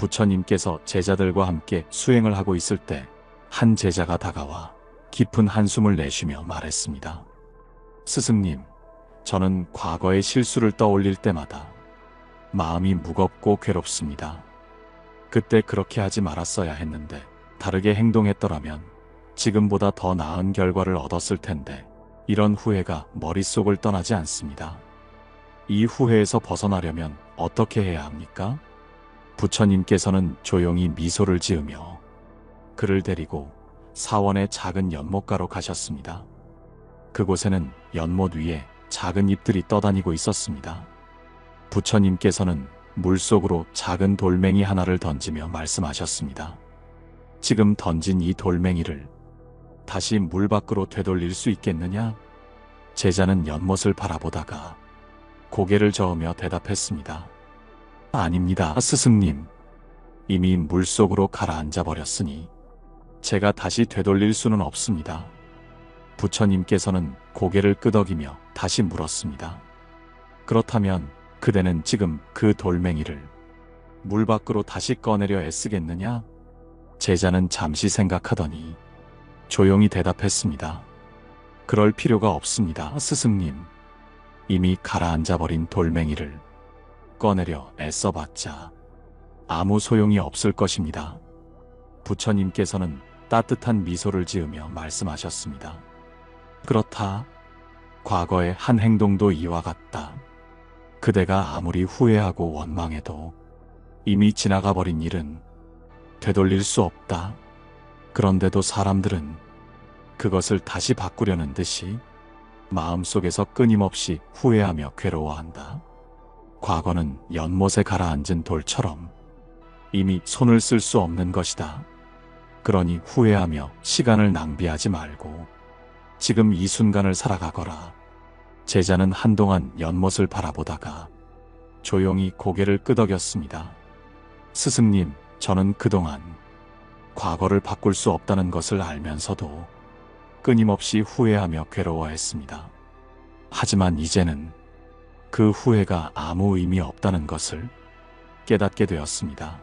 부처님께서 제자들과 함께 수행을 하고 있을 때 한 제자가 다가와 깊은 한숨을 내쉬며 말했습니다. 스승님, 저는 과거의 실수를 떠올릴 때마다 마음이 무겁고 괴롭습니다. 그때 그렇게 하지 말았어야 했는데 다르게 행동했더라면 지금보다 더 나은 결과를 얻었을 텐데 이런 후회가 머릿속을 떠나지 않습니다. 이 후회에서 벗어나려면 어떻게 해야 합니까? 부처님께서는 조용히 미소를 지으며 그를 데리고 사원의 작은 연못가로 가셨습니다. 그곳에는 연못 위에 작은 잎들이 떠다니고 있었습니다. 부처님께서는 물속으로 작은 돌멩이 하나를 던지며 말씀하셨습니다. 지금 던진 이 돌멩이를 다시 물 밖으로 되돌릴 수 있겠느냐? 제자는 연못을 바라보다가 고개를 저으며 대답했습니다. 아닙니다, 스승님. 이미 물속으로 가라앉아 버렸으니 제가 다시 되돌릴 수는 없습니다. 부처님께서는 고개를 끄덕이며 다시 물었습니다. 그렇다면 그대는 지금 그 돌멩이를 물 밖으로 다시 꺼내려 애쓰겠느냐? 제자는 잠시 생각하더니 조용히 대답했습니다. 그럴 필요가 없습니다, 스승님. 이미 가라앉아 버린 돌멩이를 꺼내려 애써봤자 아무 소용이 없을 것입니다. 부처님께서는 따뜻한 미소를 지으며 말씀하셨습니다. 그렇다. 과거의 한 행동도 이와 같다. 그대가 아무리 후회하고 원망해도 이미 지나가 버린 일은 되돌릴 수 없다. 그런데도 사람들은 그것을 다시 바꾸려는 듯이 마음속에서 끊임없이 후회하며 괴로워한다. 과거는 연못에 가라앉은 돌처럼 이미 손을 쓸 수 없는 것이다. 그러니 후회하며 시간을 낭비하지 말고 지금 이 순간을 살아가거라. 제자는 한동안 연못을 바라보다가 조용히 고개를 끄덕였습니다. 스승님, 저는 그동안 과거를 바꿀 수 없다는 것을 알면서도 끊임없이 후회하며 괴로워했습니다. 하지만 이제는 그 후회가 아무 의미 없다는 것을 깨닫게 되었습니다.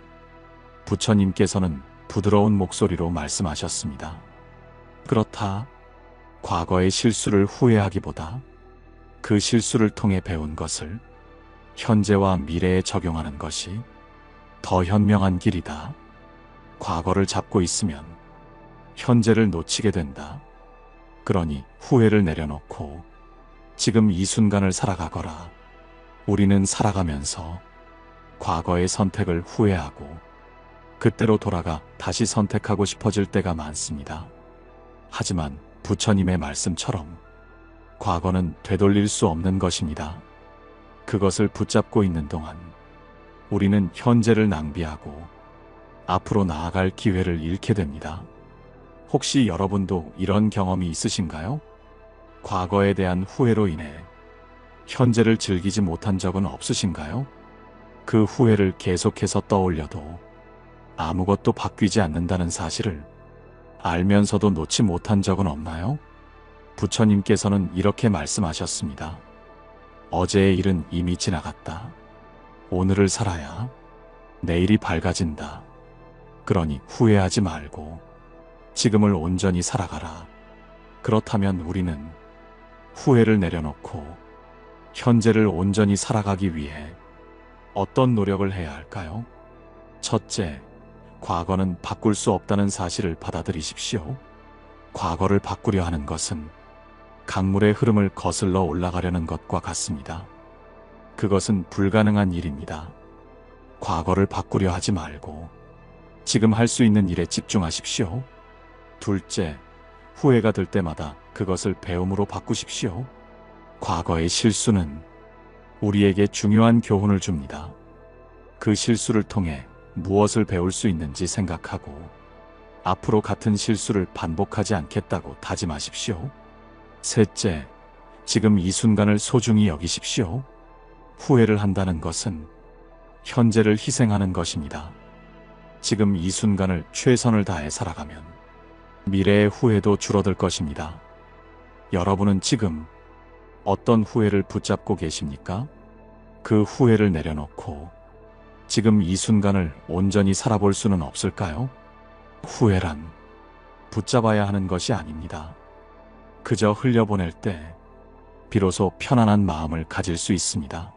부처님께서는 부드러운 목소리로 말씀하셨습니다. 그렇다. 과거의 실수를 후회하기보다 그 실수를 통해 배운 것을 현재와 미래에 적용하는 것이 더 현명한 길이다. 과거를 잡고 있으면 현재를 놓치게 된다. 그러니 후회를 내려놓고 지금 이 순간을 살아가거라. 우리는 살아가면서 과거의 선택을 후회하고 그때로 돌아가 다시 선택하고 싶어질 때가 많습니다. 하지만 부처님의 말씀처럼 과거는 되돌릴 수 없는 것입니다. 그것을 붙잡고 있는 동안 우리는 현재를 낭비하고 앞으로 나아갈 기회를 잃게 됩니다. 혹시 여러분도 이런 경험이 있으신가요? 과거에 대한 후회로 인해 현재를 즐기지 못한 적은 없으신가요? 그 후회를 계속해서 떠올려도 아무것도 바뀌지 않는다는 사실을 알면서도 놓지 못한 적은 없나요? 부처님께서는 이렇게 말씀하셨습니다. 어제의 일은 이미 지나갔다. 오늘을 살아야 내일이 밝아진다. 그러니 후회하지 말고 지금을 온전히 살아가라. 그렇다면 우리는 후회를 내려놓고 현재를 온전히 살아가기 위해 어떤 노력을 해야 할까요? 첫째, 과거는 바꿀 수 없다는 사실을 받아들이십시오. 과거를 바꾸려 하는 것은 강물의 흐름을 거슬러 올라가려는 것과 같습니다. 그것은 불가능한 일입니다. 과거를 바꾸려 하지 말고 지금 할 수 있는 일에 집중하십시오. 둘째, 후회가 들 때마다 그것을 배움으로 바꾸십시오. 과거의 실수는 우리에게 중요한 교훈을 줍니다. 그 실수를 통해 무엇을 배울 수 있는지 생각하고 앞으로 같은 실수를 반복하지 않겠다고 다짐하십시오. 셋째, 지금 이 순간을 소중히 여기십시오. 후회를 한다는 것은 현재를 희생하는 것입니다. 지금 이 순간을 최선을 다해 살아가면 미래의 후회도 줄어들 것입니다. 여러분은 지금 어떤 후회를 붙잡고 계십니까? 그 후회를 내려놓고 지금 이 순간을 온전히 살아볼 수는 없을까요? 후회란 붙잡아야 하는 것이 아닙니다. 그저 흘려보낼 때 비로소 편안한 마음을 가질 수 있습니다.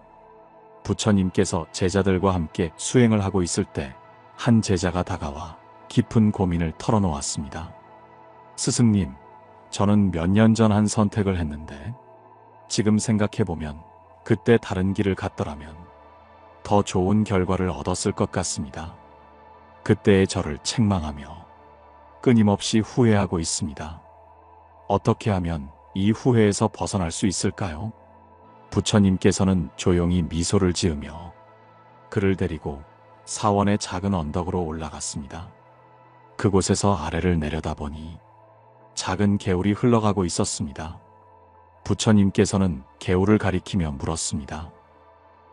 부처님께서 제자들과 함께 수행을 하고 있을 때 한 제자가 다가와 깊은 고민을 털어놓았습니다. 스승님, 저는 몇 년 전 한 선택을 했는데 지금 생각해보면 그때 다른 길을 갔더라면 더 좋은 결과를 얻었을 것 같습니다. 그때의 저를 책망하며 끊임없이 후회하고 있습니다. 어떻게 하면 이 후회에서 벗어날 수 있을까요? 부처님께서는 조용히 미소를 지으며 그를 데리고 사원의 작은 언덕으로 올라갔습니다. 그곳에서 아래를 내려다보니 작은 개울이 흘러가고 있었습니다. 부처님께서는 개울을 가리키며 물었습니다.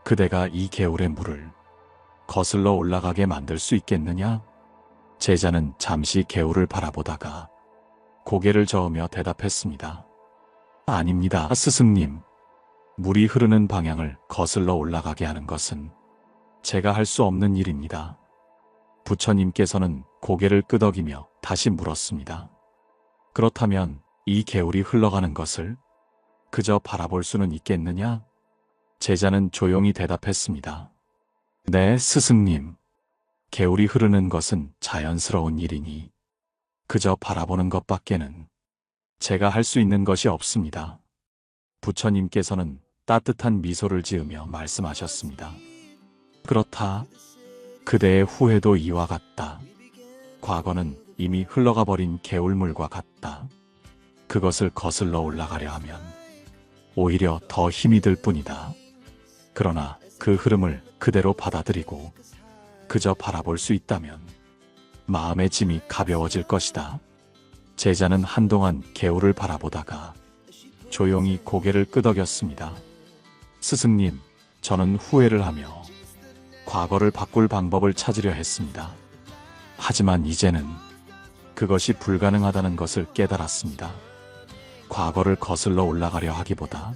그대가 이 개울의 물을 거슬러 올라가게 만들 수 있겠느냐? 제자는 잠시 개울을 바라보다가 고개를 저으며 대답했습니다. 아닙니다, 스승님. 물이 흐르는 방향을 거슬러 올라가게 하는 것은 제가 할 수 없는 일입니다. 부처님께서는 고개를 끄덕이며 다시 물었습니다. 그렇다면 이 개울이 흘러가는 것을 그저 바라볼 수는 있겠느냐? 제자는 조용히 대답했습니다. 네, 스승님. 개울이 흐르는 것은 자연스러운 일이니 그저 바라보는 것밖에는 제가 할 수 있는 것이 없습니다. 부처님께서는 따뜻한 미소를 지으며 말씀하셨습니다. 그렇다. 그대의 후회도 이와 같다. 과거는 이미 흘러가 버린 개울물과 같다. 그것을 거슬러 올라가려 하면 오히려 더 힘이 들 뿐이다. 그러나 그 흐름을 그대로 받아들이고 그저 바라볼 수 있다면 마음의 짐이 가벼워질 것이다. 제자는 한동안 개울을 바라보다가 조용히 고개를 끄덕였습니다. 스승님, 저는 후회를 하며 과거를 바꿀 방법을 찾으려 했습니다. 하지만 이제는 그것이 불가능하다는 것을 깨달았습니다. 과거를 거슬러 올라가려 하기보다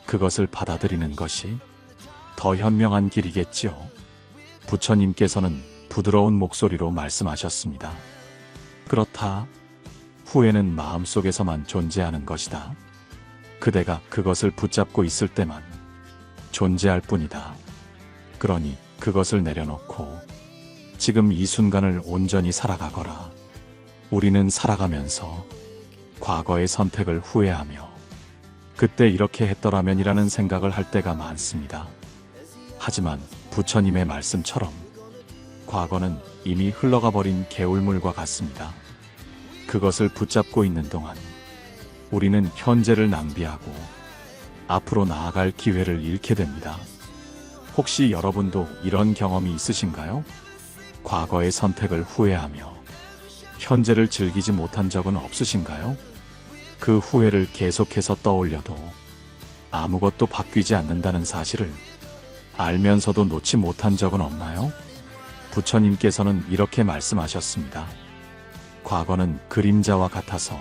그것을 받아들이는 것이 더 현명한 길이겠지요. 부처님께서는 부드러운 목소리로 말씀하셨습니다. 그렇다. 후회는 마음속에서만 존재하는 것이다. 그대가 그것을 붙잡고 있을 때만 존재할 뿐이다. 그러니 그것을 내려놓고 지금 이 순간을 온전히 살아가거라. 우리는 살아가면서 과거의 선택을 후회하며 그때 이렇게 했더라면이라는 생각을 할 때가 많습니다. 하지만 부처님의 말씀처럼 과거는 이미 흘러가 버린 개울물과 같습니다. 그것을 붙잡고 있는 동안 우리는 현재를 낭비하고 앞으로 나아갈 기회를 잃게 됩니다. 혹시 여러분도 이런 경험이 있으신가요? 과거의 선택을 후회하며 현재를 즐기지 못한 적은 없으신가요? 그 후회를 계속해서 떠올려도 아무것도 바뀌지 않는다는 사실을 알면서도 놓지 못한 적은 없나요? 부처님께서는 이렇게 말씀하셨습니다. 과거는 그림자와 같아서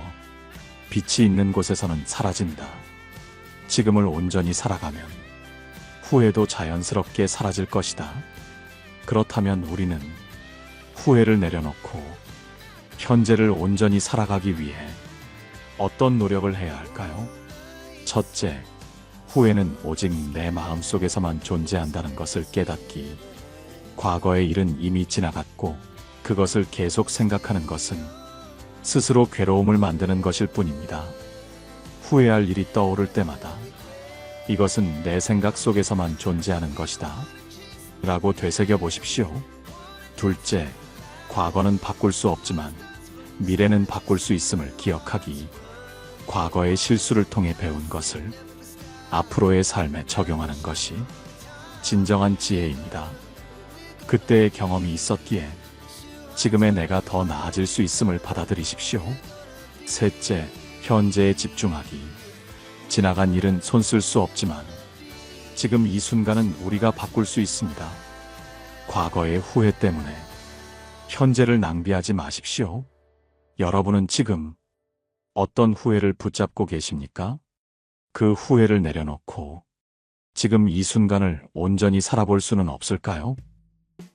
빛이 있는 곳에서는 사라진다. 지금을 온전히 살아가면 후회도 자연스럽게 사라질 것이다. 그렇다면 우리는 후회를 내려놓고 현재를 온전히 살아가기 위해 어떤 노력을 해야 할까요? 첫째, 후회는 오직 내 마음속에서만 존재한다는 것을 깨닫기. 과거의 일은 이미 지나갔고 그것을 계속 생각하는 것은 스스로 괴로움을 만드는 것일 뿐입니다. 후회할 일이 떠오를 때마다 이것은 내 생각 속에서만 존재하는 것이다 라고 되새겨 보십시오. 둘째, 과거는 바꿀 수 없지만 미래는 바꿀 수 있음을 기억하기. 과거의 실수를 통해 배운 것을 앞으로의 삶에 적용하는 것이 진정한 지혜입니다. 그때의 경험이 있었기에 지금의 내가 더 나아질 수 있음을 받아들이십시오. 셋째, 현재에 집중하기. 지나간 일은 손쓸 수 없지만 지금 이 순간은 우리가 바꿀 수 있습니다. 과거의 후회 때문에 현재를 낭비하지 마십시오. 여러분은 지금 어떤 후회를 붙잡고 계십니까? 그 후회를 내려놓고 지금 이 순간을 온전히 살아볼 수는 없을까요?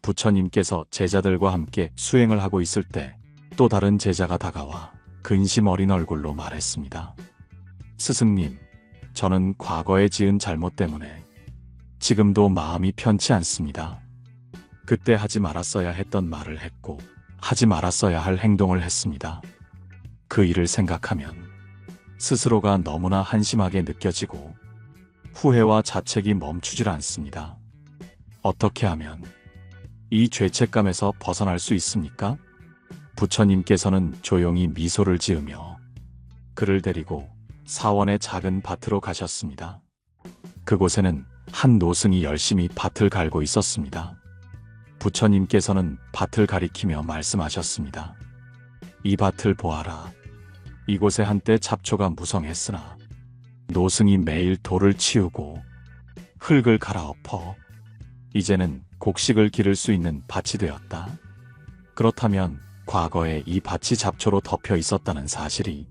부처님께서 제자들과 함께 수행을 하고 있을 때 또 다른 제자가 다가와 근심 어린 얼굴로 말했습니다. 스승님, 저는 과거에 지은 잘못 때문에 지금도 마음이 편치 않습니다. 그때 하지 말았어야 했던 말을 했고 하지 말았어야 할 행동을 했습니다. 그 일을 생각하면 스스로가 너무나 한심하게 느껴지고 후회와 자책이 멈추질 않습니다. 어떻게 하면 이 죄책감에서 벗어날 수 있습니까? 부처님께서는 조용히 미소를 지으며 그를 데리고 사원의 작은 밭으로 가셨습니다. 그곳에는 한 노승이 열심히 밭을 갈고 있었습니다. 부처님께서는 밭을 가리키며 말씀하셨습니다. 이 밭을 보아라. 이곳에 한때 잡초가 무성했으나 노승이 매일 돌을 치우고 흙을 갈아엎어 이제는 곡식을 기를 수 있는 밭이 되었다. 그렇다면 과거에 이 밭이 잡초로 덮여 있었다는 사실이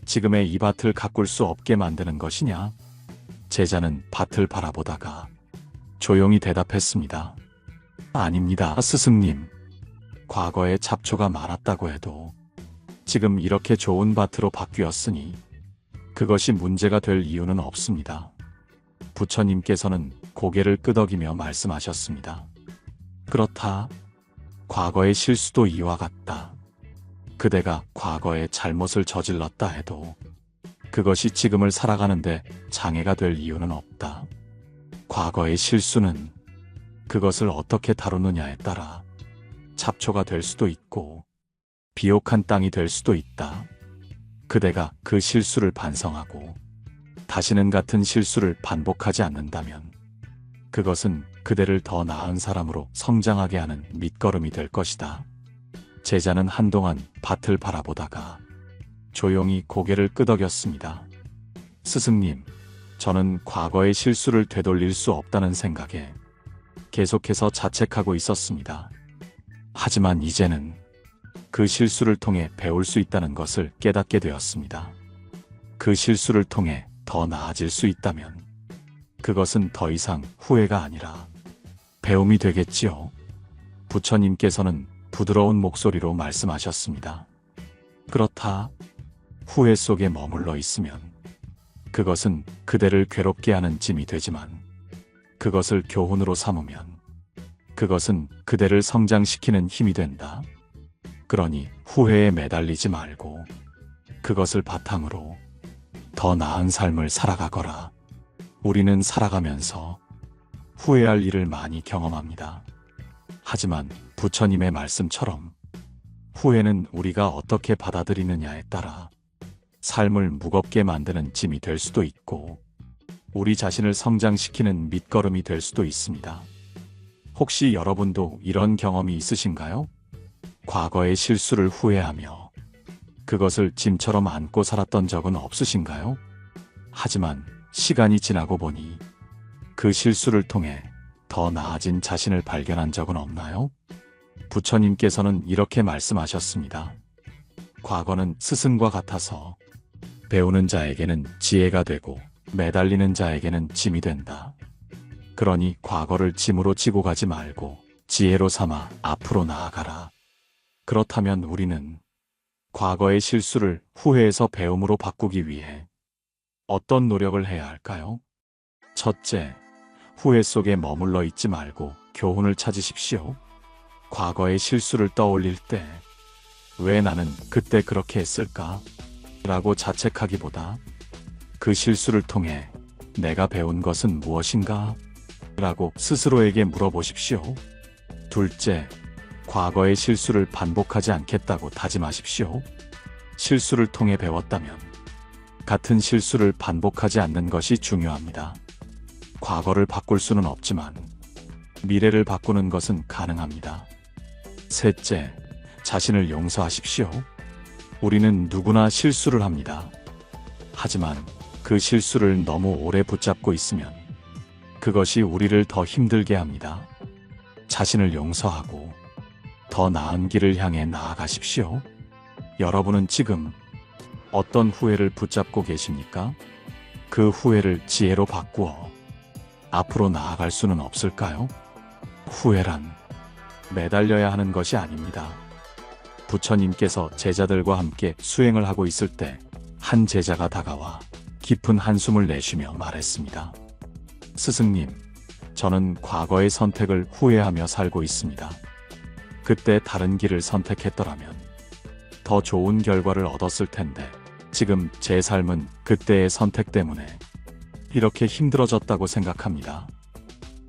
지금의 이 밭을 가꿀 수 없게 만드는 것이냐? 제자는 밭을 바라보다가 조용히 대답했습니다. 아닙니다, 스승님. 과거에 잡초가 많았다고 해도 지금 이렇게 좋은 밭으로 바뀌었으니 그것이 문제가 될 이유는 없습니다. 부처님께서는 고개를 끄덕이며 말씀하셨습니다. 그렇다. 과거의 실수도 이와 같다. 그대가 과거에 잘못을 저질렀다 해도 그것이 지금을 살아가는데 장애가 될 이유는 없다. 과거의 실수는 그것을 어떻게 다루느냐에 따라 잡초가 될 수도 있고 비옥한 땅이 될 수도 있다. 그대가 그 실수를 반성하고 다시는 같은 실수를 반복하지 않는다면 그것은 그대를 더 나은 사람으로 성장하게 하는 밑거름이 될 것이다. 제자는 한동안 밭을 바라보다가 조용히 고개를 끄덕였습니다. 스승님, 저는 과거의 실수를 되돌릴 수 없다는 생각에 계속해서 자책하고 있었습니다. 하지만 이제는 그 실수를 통해 배울 수 있다는 것을 깨닫게 되었습니다. 그 실수를 통해 더 나아질 수 있다면 그것은 더 이상 후회가 아니라 배움이 되겠지요. 부처님께서는 부드러운 목소리로 말씀하셨습니다. 그렇다. 후회 속에 머물러 있으면 그것은 그대를 괴롭게 하는 짐이 되지만 그것을 교훈으로 삼으면 그것은 그대를 성장시키는 힘이 된다. 그러니 후회에 매달리지 말고 그것을 바탕으로 더 나은 삶을 살아가거라. 우리는 살아가면서 후회할 일을 많이 경험합니다. 하지만 부처님의 말씀처럼 후회는 우리가 어떻게 받아들이느냐에 따라 삶을 무겁게 만드는 짐이 될 수도 있고 우리 자신을 성장시키는 밑거름이 될 수도 있습니다. 혹시 여러분도 이런 경험이 있으신가요? 과거의 실수를 후회하며 그것을 짐처럼 안고 살았던 적은 없으신가요? 하지만 시간이 지나고 보니 그 실수를 통해 더 나아진 자신을 발견한 적은 없나요? 부처님께서는 이렇게 말씀하셨습니다. 과거는 스승과 같아서 배우는 자에게는 지혜가 되고 매달리는 자에게는 짐이 된다. 그러니 과거를 짐으로 지고 가지 말고 지혜로 삼아 앞으로 나아가라. 그렇다면 우리는 과거의 실수를 후회에서 배움으로 바꾸기 위해 어떤 노력을 해야 할까요? 첫째, 후회 속에 머물러 있지 말고 교훈을 찾으십시오. 과거의 실수를 떠올릴 때 왜 나는 그때 그렇게 했을까? 라고 자책하기보다 그 실수를 통해 내가 배운 것은 무엇인가? 라고 스스로에게 물어보십시오. 둘째, 과거의 실수를 반복하지 않겠다고 다짐하십시오. 실수를 통해 배웠다면 같은 실수를 반복하지 않는 것이 중요합니다. 과거를 바꿀 수는 없지만 미래를 바꾸는 것은 가능합니다. 셋째, 자신을 용서하십시오. 우리는 누구나 실수를 합니다. 하지만 그 실수를 너무 오래 붙잡고 있으면 그것이 우리를 더 힘들게 합니다. 자신을 용서하고 더 나은 길을 향해 나아가십시오. 여러분은 지금 어떤 후회를 붙잡고 계십니까? 그 후회를 지혜로 바꾸어 앞으로 나아갈 수는 없을까요? 후회란 매달려야 하는 것이 아닙니다. 부처님께서 제자들과 함께 수행을 하고 있을 때 한 제자가 다가와 깊은 한숨을 내쉬며 말했습니다. 스승님, 저는 과거의 선택을 후회하며 살고 있습니다. 그때 다른 길을 선택했더라면 더 좋은 결과를 얻었을 텐데 지금 제 삶은 그때의 선택 때문에 이렇게 힘들어졌다고 생각합니다.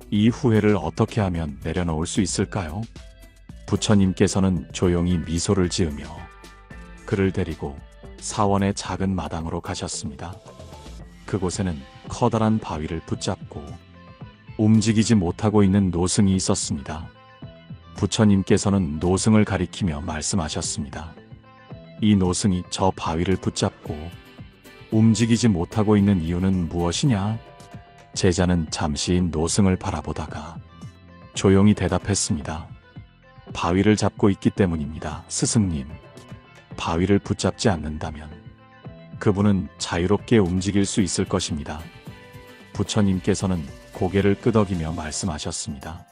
이 후회를 어떻게 하면 내려놓을 수 있을까요? 부처님께서는 조용히 미소를 지으며 그를 데리고 사원의 작은 마당으로 가셨습니다. 그곳에는 커다란 바위를 붙잡고 움직이지 못하고 있는 노승이 있었습니다. 부처님께서는 노승을 가리키며 말씀하셨습니다. 이 노승이 저 바위를 붙잡고 움직이지 못하고 있는 이유는 무엇이냐? 제자는 잠시 노승을 바라보다가 조용히 대답했습니다. 바위를 잡고 있기 때문입니다. 스승님, 바위를 붙잡지 않는다면 그분은 자유롭게 움직일 수 있을 것입니다. 부처님께서는 고개를 끄덕이며 말씀하셨습니다.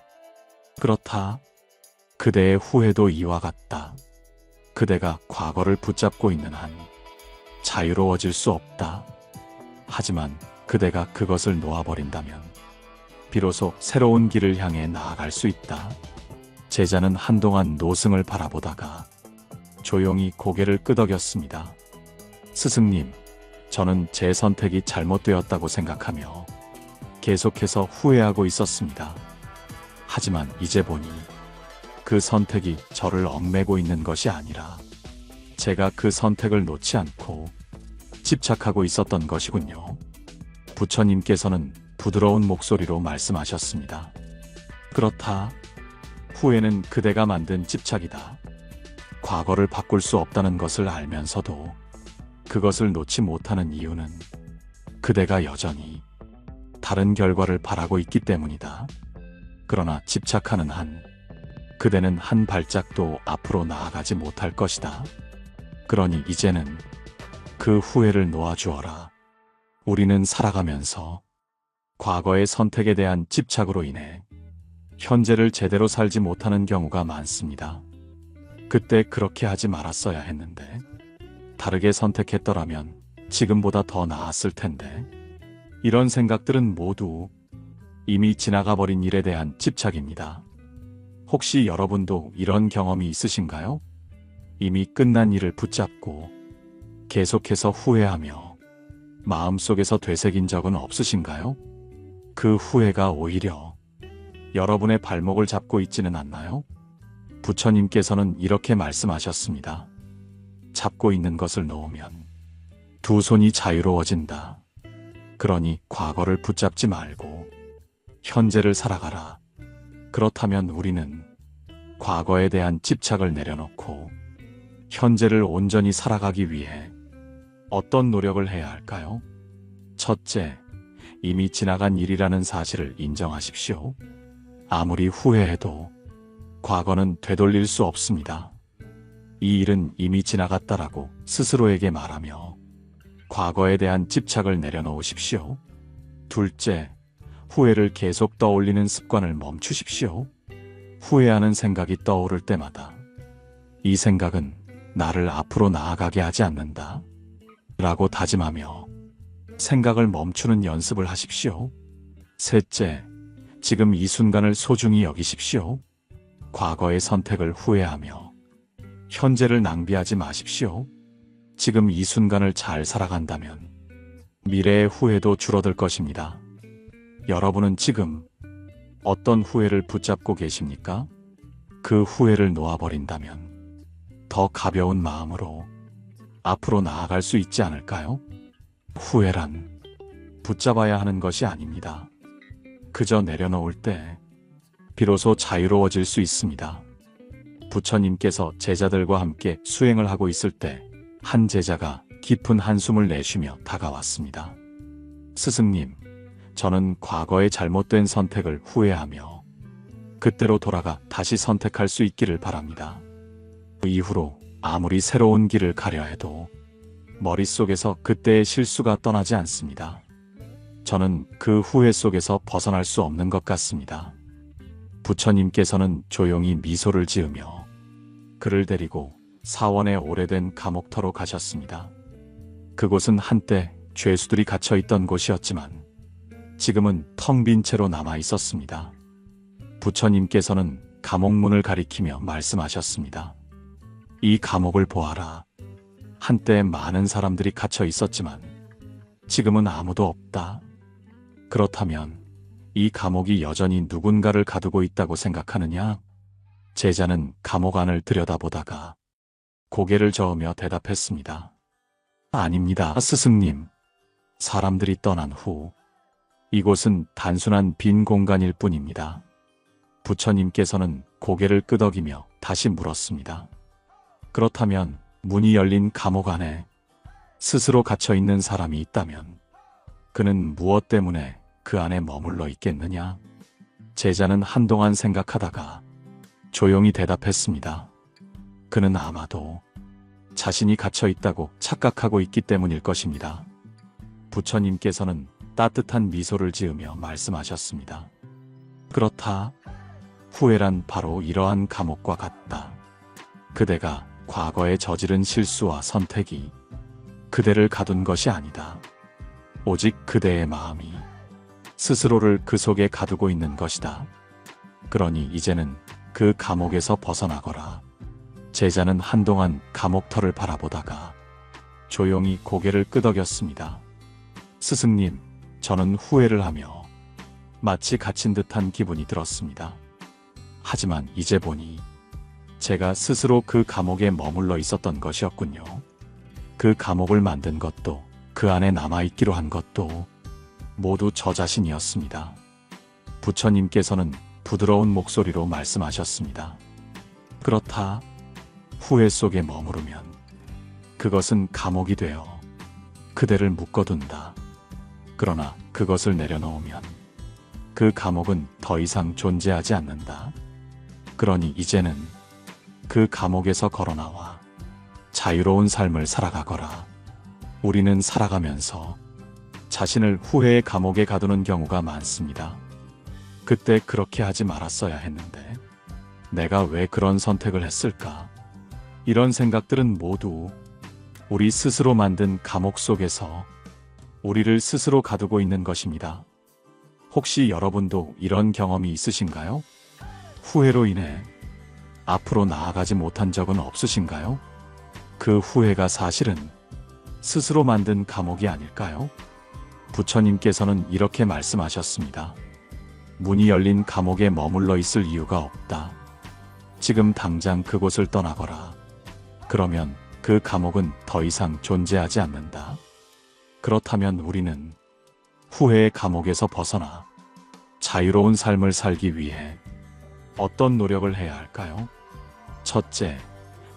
그렇다. 그대의 후회도 이와 같다. 그대가 과거를 붙잡고 있는 한 자유로워질 수 없다. 하지만 그대가 그것을 놓아버린다면 비로소 새로운 길을 향해 나아갈 수 있다. 제자는 한동안 노승을 바라보다가 조용히 고개를 끄덕였습니다. 스승님, 저는 제 선택이 잘못되었다고 생각하며 계속해서 후회하고 있었습니다. 하지만 이제 보니 그 선택이 저를 얽매고 있는 것이 아니라 제가 그 선택을 놓지 않고 집착하고 있었던 것이군요. 부처님께서는 부드러운 목소리로 말씀하셨습니다. 그렇다. 후회는 그대가 만든 집착이다. 과거를 바꿀 수 없다는 것을 알면서도 그것을 놓지 못하는 이유는 그대가 여전히 다른 결과를 바라고 있기 때문이다. 그러나 집착하는 한 그대는 한 발짝도 앞으로 나아가지 못할 것이다. 그러니 이제는 그 후회를 놓아주어라. 우리는 살아가면서 과거의 선택에 대한 집착으로 인해 현재를 제대로 살지 못하는 경우가 많습니다. 그때 그렇게 하지 말았어야 했는데, 다르게 선택했더라면 지금보다 더 나았을 텐데, 이런 생각들은 모두 이미 지나가 버린 일에 대한 집착입니다. 혹시 여러분도 이런 경험이 있으신가요? 이미 끝난 일을 붙잡고 계속해서 후회하며 마음속에서 되새긴 적은 없으신가요? 그 후회가 오히려 여러분의 발목을 잡고 있지는 않나요? 부처님께서는 이렇게 말씀하셨습니다. 잡고 있는 것을 놓으면 두 손이 자유로워진다. 그러니 과거를 붙잡지 말고 현재를 살아가라. 그렇다면 우리는 과거에 대한 집착을 내려놓고 현재를 온전히 살아가기 위해 어떤 노력을 해야 할까요? 첫째, 이미 지나간 일이라는 사실을 인정하십시오. 아무리 후회해도 과거는 되돌릴 수 없습니다. 이 일은 이미 지나갔다라고 스스로에게 말하며 과거에 대한 집착을 내려놓으십시오. 둘째, 후회를 계속 떠올리는 습관을 멈추십시오. 후회하는 생각이 떠오를 때마다 이 생각은 나를 앞으로 나아가게 하지 않는다 라고 다짐하며 생각을 멈추는 연습을 하십시오. 셋째, 지금 이 순간을 소중히 여기십시오. 과거의 선택을 후회하며 현재를 낭비하지 마십시오. 지금 이 순간을 잘 살아간다면 미래의 후회도 줄어들 것입니다. 여러분은 지금 어떤 후회를 붙잡고 계십니까? 그 후회를 놓아버린다면 더 가벼운 마음으로 앞으로 나아갈 수 있지 않을까요? 후회란 붙잡아야 하는 것이 아닙니다. 그저 내려놓을 때 비로소 자유로워질 수 있습니다. 부처님께서 제자들과 함께 수행을 하고 있을 때 한 제자가 깊은 한숨을 내쉬며 다가왔습니다. 스승님, 저는 과거의 잘못된 선택을 후회하며 그때로 돌아가 다시 선택할 수 있기를 바랍니다. 그 이후로 아무리 새로운 길을 가려 해도 머릿속에서 그때의 실수가 떠나지 않습니다. 저는 그 후회 속에서 벗어날 수 없는 것 같습니다. 부처님께서는 조용히 미소를 지으며 그를 데리고 사원의 오래된 감옥터로 가셨습니다. 그곳은 한때 죄수들이 갇혀 있던 곳이었지만 지금은 텅 빈 채로 남아 있었습니다. 부처님께서는 감옥문을 가리키며 말씀하셨습니다. 이 감옥을 보아라. 한때 많은 사람들이 갇혀 있었지만 지금은 아무도 없다. 그렇다면 이 감옥이 여전히 누군가를 가두고 있다고 생각하느냐? 제자는 감옥 안을 들여다보다가 고개를 저으며 대답했습니다. 아닙니다, 스승님. 사람들이 떠난 후 이곳은 단순한 빈 공간일 뿐입니다. 부처님께서는 고개를 끄덕이며 다시 물었습니다. 그렇다면 문이 열린 감옥 안에 스스로 갇혀 있는 사람이 있다면 그는 무엇 때문에 그 안에 머물러 있겠느냐? 제자는 한동안 생각하다가 조용히 대답했습니다. 그는 아마도 자신이 갇혀 있다고 착각하고 있기 때문일 것입니다. 부처님께서는 따뜻한 미소를 지으며 말씀하셨습니다. 그렇다. 후회란 바로 이러한 감옥과 같다. 그대가 과거에 저지른 실수와 선택이 그대를 가둔 것이 아니다. 오직 그대의 마음이 스스로를 그 속에 가두고 있는 것이다. 그러니 이제는 그 감옥에서 벗어나거라. 제자는 한동안 감옥터를 바라보다가 조용히 고개를 끄덕였습니다. 스승님, 저는 후회를 하며 마치 갇힌 듯한 기분이 들었습니다. 하지만 이제 보니 제가 스스로 그 감옥에 머물러 있었던 것이었군요. 그 감옥을 만든 것도 그 안에 남아있기로 한 것도 모두 저 자신이었습니다. 부처님께서는 부드러운 목소리로 말씀하셨습니다. 그렇다. 후회 속에 머무르면 그것은 감옥이 되어 그대를 묶어둔다. 그러나 그것을 내려놓으면 그 감옥은 더 이상 존재하지 않는다. 그러니 이제는 그 감옥에서 걸어나와 자유로운 삶을 살아가거라. 우리는 살아가면서 자신을 후회의 감옥에 가두는 경우가 많습니다. 그때 그렇게 하지 말았어야 했는데 내가 왜 그런 선택을 했을까? 이런 생각들은 모두 우리 스스로 만든 감옥 속에서 우리를 스스로 가두고 있는 것입니다. 혹시 여러분도 이런 경험이 있으신가요? 후회로 인해 앞으로 나아가지 못한 적은 없으신가요? 그 후회가 사실은 스스로 만든 감옥이 아닐까요? 부처님께서는 이렇게 말씀하셨습니다. 문이 열린 감옥에 머물러 있을 이유가 없다. 지금 당장 그곳을 떠나거라. 그러면 그 감옥은 더 이상 존재하지 않는다. 그렇다면 우리는 후회의 감옥에서 벗어나 자유로운 삶을 살기 위해 어떤 노력을 해야 할까요? 첫째,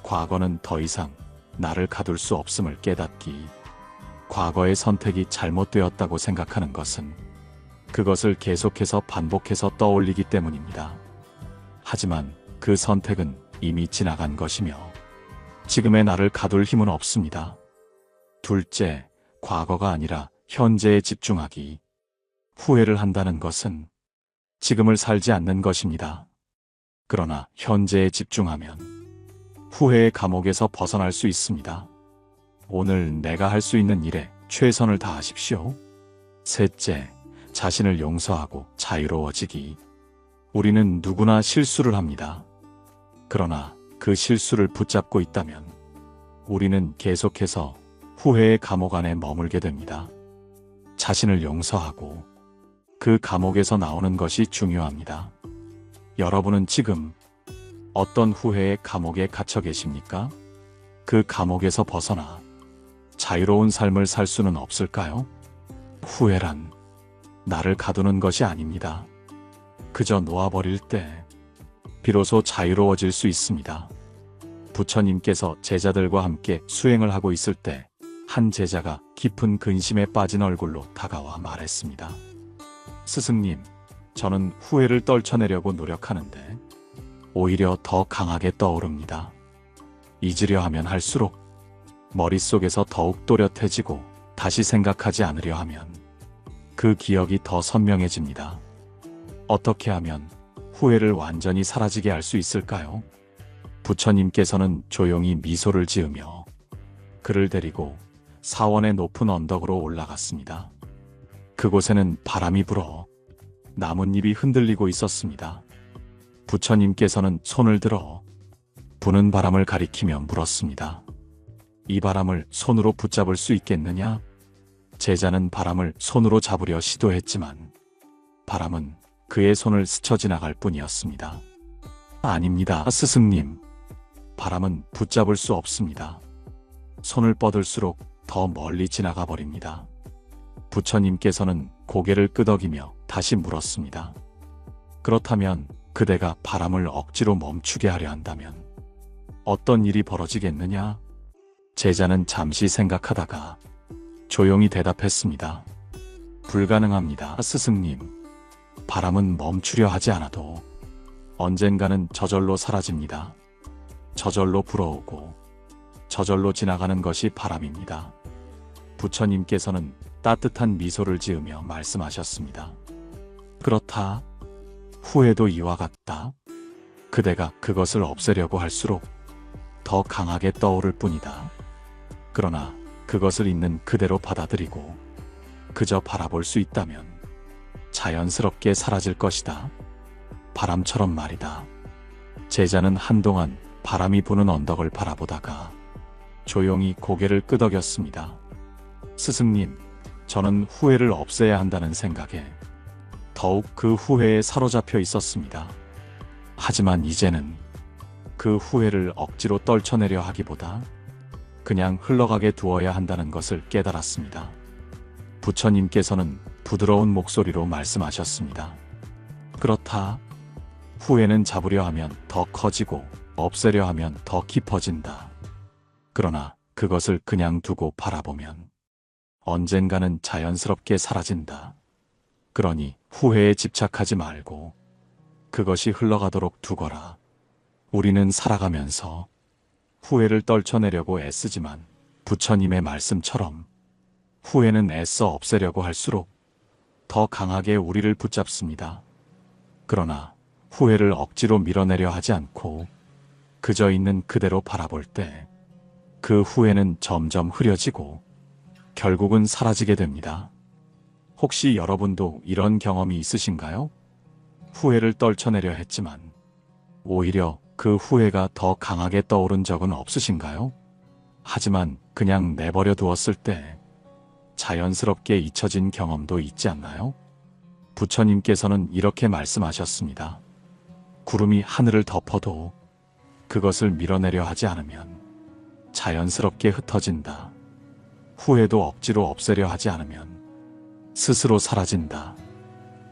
과거는 더 이상 나를 가둘 수 없음을 깨닫기. 과거의 선택이 잘못되었다고 생각하는 것은 그것을 계속해서 반복해서 떠올리기 때문입니다. 하지만 그 선택은 이미 지나간 것이며 지금의 나를 가둘 힘은 없습니다. 둘째, 과거가 아니라 현재에 집중하기. 후회를 한다는 것은 지금을 살지 않는 것입니다. 그러나 현재에 집중하면 후회의 감옥에서 벗어날 수 있습니다. 오늘 내가 할 수 있는 일에 최선을 다하십시오. 셋째, 자신을 용서하고 자유로워지기. 우리는 누구나 실수를 합니다. 그러나 그 실수를 붙잡고 있다면 우리는 계속해서 후회의 감옥 안에 머물게 됩니다. 자신을 용서하고 그 감옥에서 나오는 것이 중요합니다. 여러분은 지금 어떤 후회의 감옥에 갇혀 계십니까? 그 감옥에서 벗어나 자유로운 삶을 살 수는 없을까요? 후회란 나를 가두는 것이 아닙니다. 그저 놓아버릴 때 비로소 자유로워질 수 있습니다. 부처님께서 제자들과 함께 수행을 하고 있을 때 한 제자가 깊은 근심에 빠진 얼굴로 다가와 말했습니다. 스승님, 저는 후회를 떨쳐내려고 노력하는데 오히려 더 강하게 떠오릅니다. 잊으려 하면 할수록 머릿속에서 더욱 또렷해지고 다시 생각하지 않으려 하면 그 기억이 더 선명해집니다. 어떻게 하면 후회를 완전히 사라지게 할 수 있을까요? 부처님께서는 조용히 미소를 지으며 그를 데리고 사원의 높은 언덕으로 올라갔습니다. 그곳에는 바람이 불어 나뭇잎이 흔들리고 있었습니다. 부처님께서는 손을 들어 부는 바람을 가리키며 물었습니다. 이 바람을 손으로 붙잡을 수 있겠느냐? 제자는 바람을 손으로 잡으려 시도했지만 바람은 그의 손을 스쳐 지나갈 뿐이었습니다. 아닙니다, 스승님. 바람은 붙잡을 수 없습니다. 손을 뻗을수록 더 멀리 지나가 버립니다. 부처님께서는 고개를 끄덕이며 다시 물었습니다. 그렇다면 그대가 바람을 억지로 멈추게 하려 한다면 어떤 일이 벌어지겠느냐? 제자는 잠시 생각하다가 조용히 대답했습니다. 불가능합니다, 스승님. 바람은 멈추려 하지 않아도 언젠가는 저절로 사라집니다. 저절로 불어오고 저절로 지나가는 것이 바람입니다. 부처님께서는 따뜻한 미소를 지으며 말씀하셨습니다. 그렇다. 후회도 이와 같다. 그대가 그것을 없애려고 할수록 더 강하게 떠오를 뿐이다. 그러나 그것을 있는 그대로 받아들이고 그저 바라볼 수 있다면 자연스럽게 사라질 것이다. 바람처럼 말이다. 제자는 한동안 바람이 부는 언덕을 바라보다가 조용히 고개를 끄덕였습니다. 스승님, 저는 후회를 없애야 한다는 생각에 더욱 그 후회에 사로잡혀 있었습니다. 하지만 이제는 그 후회를 억지로 떨쳐내려 하기보다 그냥 흘러가게 두어야 한다는 것을 깨달았습니다. 부처님께서는 부드러운 목소리로 말씀하셨습니다. 그렇다. 후회는 잡으려 하면 더 커지고 없애려 하면 더 깊어진다. 그러나 그것을 그냥 두고 바라보면 언젠가는 자연스럽게 사라진다. 그러니 후회에 집착하지 말고 그것이 흘러가도록 두거라. 우리는 살아가면서 후회를 떨쳐내려고 애쓰지만 부처님의 말씀처럼 후회는 애써 없애려고 할수록 더 강하게 우리를 붙잡습니다. 그러나 후회를 억지로 밀어내려 하지 않고 그저 있는 그대로 바라볼 때 그 후회는 점점 흐려지고 결국은 사라지게 됩니다. 혹시 여러분도 이런 경험이 있으신가요? 후회를 떨쳐내려 했지만 오히려 그 후회가 더 강하게 떠오른 적은 없으신가요? 하지만 그냥 내버려 두었을 때 자연스럽게 잊혀진 경험도 있지 않나요? 부처님께서는 이렇게 말씀하셨습니다. 구름이 하늘을 덮어도 그것을 밀어내려 하지 않으면 자연스럽게 흩어진다. 후회도 억지로 없애려 하지 않으면 스스로 사라진다.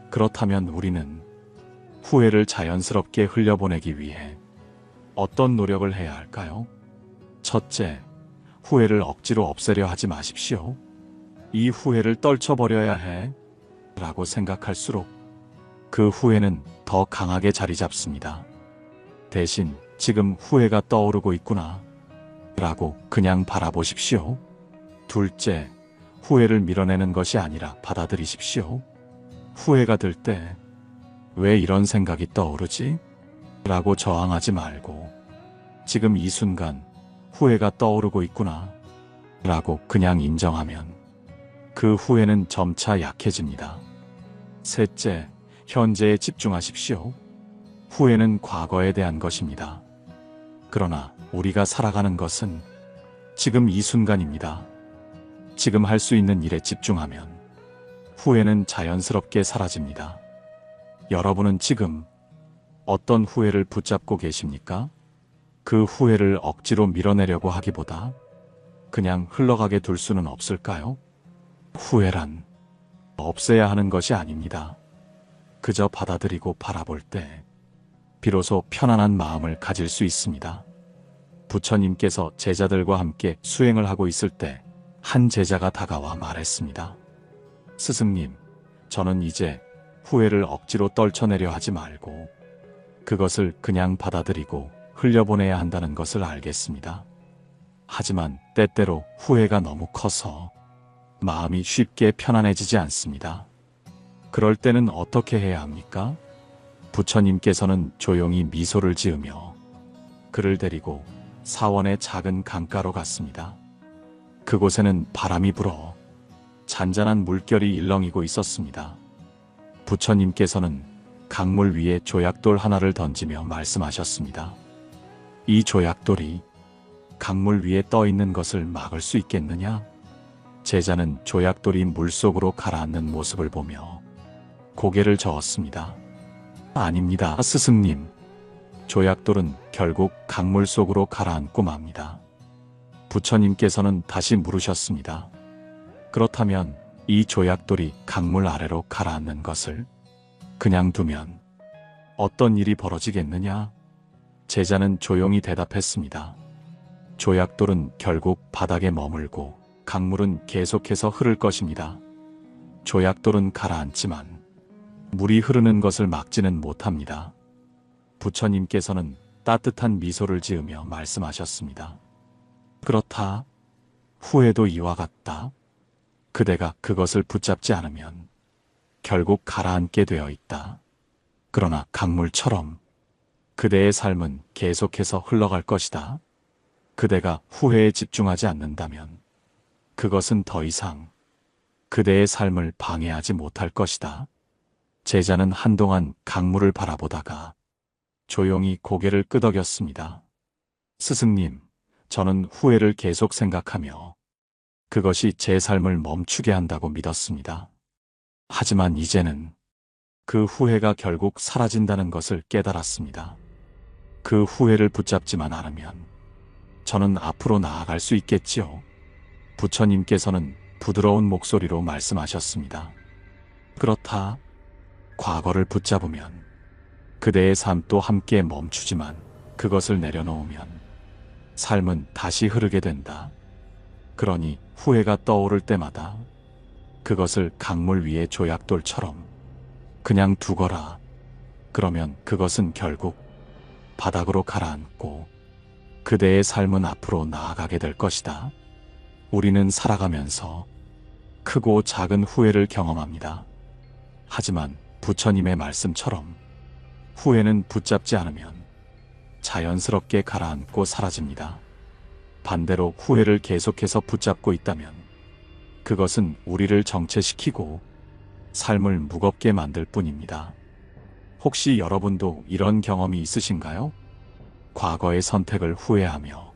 그렇다면 우리는 후회를 자연스럽게 흘려보내기 위해 어떤 노력을 해야 할까요? 첫째, 후회를 억지로 없애려 하지 마십시오. 이 후회를 떨쳐버려야 해 라고 생각할수록 그 후회는 더 강하게 자리 잡습니다. 대신 지금 후회가 떠오르고 있구나 라고 그냥 바라보십시오. 둘째, 후회를 밀어내는 것이 아니라 받아들이십시오. 후회가 들 때 왜 이런 생각이 떠오르지? 라고 저항하지 말고 지금 이 순간 후회가 떠오르고 있구나 라고 그냥 인정하면 그 후회는 점차 약해집니다. 셋째, 현재에 집중하십시오. 후회는 과거에 대한 것입니다. 그러나 우리가 살아가는 것은 지금 이 순간입니다. 지금 할 수 있는 일에 집중하면 후회는 자연스럽게 사라집니다. 여러분은 지금 어떤 후회를 붙잡고 계십니까? 그 후회를 억지로 밀어내려고 하기보다 그냥 흘러가게 둘 수는 없을까요? 후회란 없애야 하는 것이 아닙니다. 그저 받아들이고 바라볼 때 비로소 편안한 마음을 가질 수 있습니다. 부처님께서 제자들과 함께 수행을 하고 있을 때 한 제자가 다가와 말했습니다. 스승님, 저는 이제 후회를 억지로 떨쳐내려 하지 말고 그것을 그냥 받아들이고 흘려보내야 한다는 것을 알겠습니다. 하지만 때때로 후회가 너무 커서 마음이 쉽게 편안해지지 않습니다. 그럴 때는 어떻게 해야 합니까? 부처님께서는 조용히 미소를 지으며 그를 데리고 사원의 작은 강가로 갔습니다. 그곳에는 바람이 불어 잔잔한 물결이 일렁이고 있었습니다. 부처님께서는 강물 위에 조약돌 하나를 던지며 말씀하셨습니다. 이 조약돌이 강물 위에 떠 있는 것을 막을 수 있겠느냐? 제자는 조약돌이 물속으로 가라앉는 모습을 보며 고개를 저었습니다. 아닙니다, 스승님. 조약돌은 결국 강물 속으로 가라앉고 맙니다. 부처님께서는 다시 물으셨습니다. 그렇다면 이 조약돌이 강물 아래로 가라앉는 것을 그냥 두면 어떤 일이 벌어지겠느냐? 제자는 조용히 대답했습니다. 조약돌은 결국 바닥에 머물고 강물은 계속해서 흐를 것입니다. 조약돌은 가라앉지만 물이 흐르는 것을 막지는 못합니다. 부처님께서는 따뜻한 미소를 지으며 말씀하셨습니다. 그렇다. 후회도 이와 같다. 그대가 그것을 붙잡지 않으면 결국 가라앉게 되어 있다. 그러나 강물처럼 그대의 삶은 계속해서 흘러갈 것이다. 그대가 후회에 집중하지 않는다면 그것은 더 이상 그대의 삶을 방해하지 못할 것이다. 제자는 한동안 강물을 바라보다가 조용히 고개를 끄덕였습니다. 스승님, 저는 후회를 계속 생각하며 그것이 제 삶을 멈추게 한다고 믿었습니다. 하지만 이제는 그 후회가 결국 사라진다는 것을 깨달았습니다. 그 후회를 붙잡지만 않으면 저는 앞으로 나아갈 수 있겠지요. 부처님께서는 부드러운 목소리로 말씀하셨습니다. 그렇다. 과거를 붙잡으면 그대의 삶도 함께 멈추지만 그것을 내려놓으면 삶은 다시 흐르게 된다. 그러니 후회가 떠오를 때마다 그것을 강물 위의 조약돌처럼 그냥 두거라. 그러면 그것은 결국 바닥으로 가라앉고 그대의 삶은 앞으로 나아가게 될 것이다. 우리는 살아가면서 크고 작은 후회를 경험합니다. 하지만 부처님의 말씀처럼 후회는 붙잡지 않으면 자연스럽게 가라앉고 사라집니다. 반대로 후회를 계속해서 붙잡고 있다면 그것은 우리를 정체시키고 삶을 무겁게 만들 뿐입니다. 혹시 여러분도 이런 경험이 있으신가요? 과거의 선택을 후회하며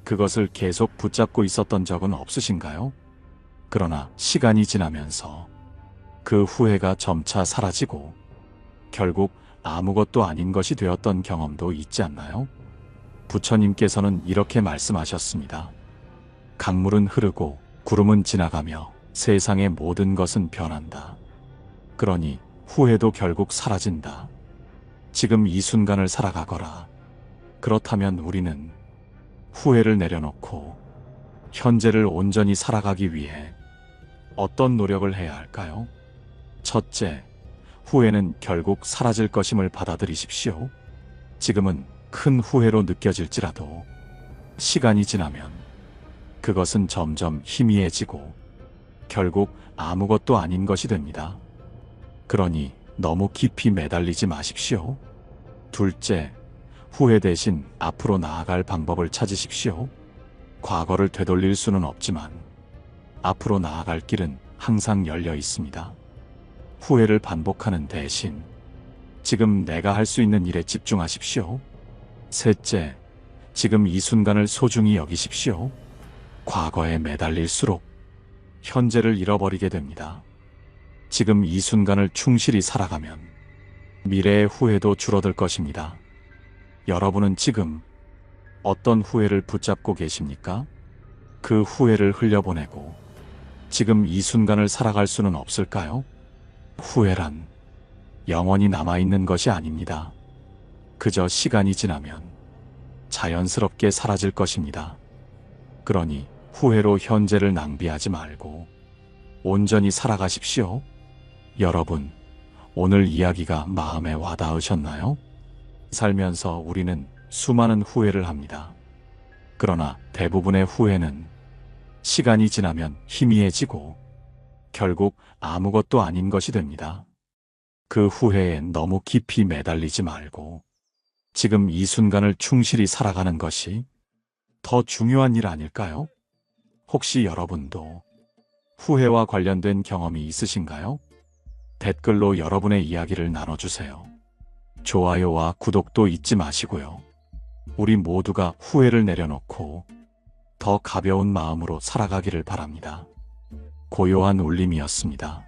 그것을 계속 붙잡고 있었던 적은 없으신가요? 그러나 시간이 지나면서 그 후회가 점차 사라지고 결국 아무것도 아닌 것이 되었던 경험도 있지 않나요? 부처님께서는 이렇게 말씀하셨습니다. 강물은 흐르고 구름은 지나가며 세상의 모든 것은 변한다. 그러니 후회도 결국 사라진다. 지금 이 순간을 살아가거라. 그렇다면 우리는 후회를 내려놓고 현재를 온전히 살아가기 위해 어떤 노력을 해야 할까요? 첫째, 후회는 결국 사라질 것임을 받아들이십시오. 지금은 큰 후회로 느껴질지라도 시간이 지나면 그것은 점점 희미해지고 결국 아무것도 아닌 것이 됩니다. 그러니 너무 깊이 매달리지 마십시오. 둘째, 후회 대신 앞으로 나아갈 방법을 찾으십시오. 과거를 되돌릴 수는 없지만 앞으로 나아갈 길은 항상 열려 있습니다. 후회를 반복하는 대신 지금 내가 할 수 있는 일에 집중하십시오. 셋째, 지금 이 순간을 소중히 여기십시오. 과거에 매달릴수록 현재를 잃어버리게 됩니다. 지금 이 순간을 충실히 살아가면 미래의 후회도 줄어들 것입니다. 여러분은 지금 어떤 후회를 붙잡고 계십니까? 그 후회를 흘려보내고 지금 이 순간을 살아갈 수는 없을까요? 후회란 영원히 남아있는 것이 아닙니다. 그저 시간이 지나면 자연스럽게 사라질 것입니다. 그러니 후회로 현재를 낭비하지 말고 온전히 살아가십시오. 여러분, 오늘 이야기가 마음에 와닿으셨나요? 살면서 우리는 수많은 후회를 합니다. 그러나 대부분의 후회는 시간이 지나면 희미해지고 결국 아무것도 아닌 것이 됩니다. 그 후회에 너무 깊이 매달리지 말고 지금 이 순간을 충실히 살아가는 것이 더 중요한 일 아닐까요? 혹시 여러분도 후회와 관련된 경험이 있으신가요? 댓글로 여러분의 이야기를 나눠주세요. 좋아요와 구독도 잊지 마시고요. 우리 모두가 후회를 내려놓고 더 가벼운 마음으로 살아가기를 바랍니다. 고요한 울림이었습니다.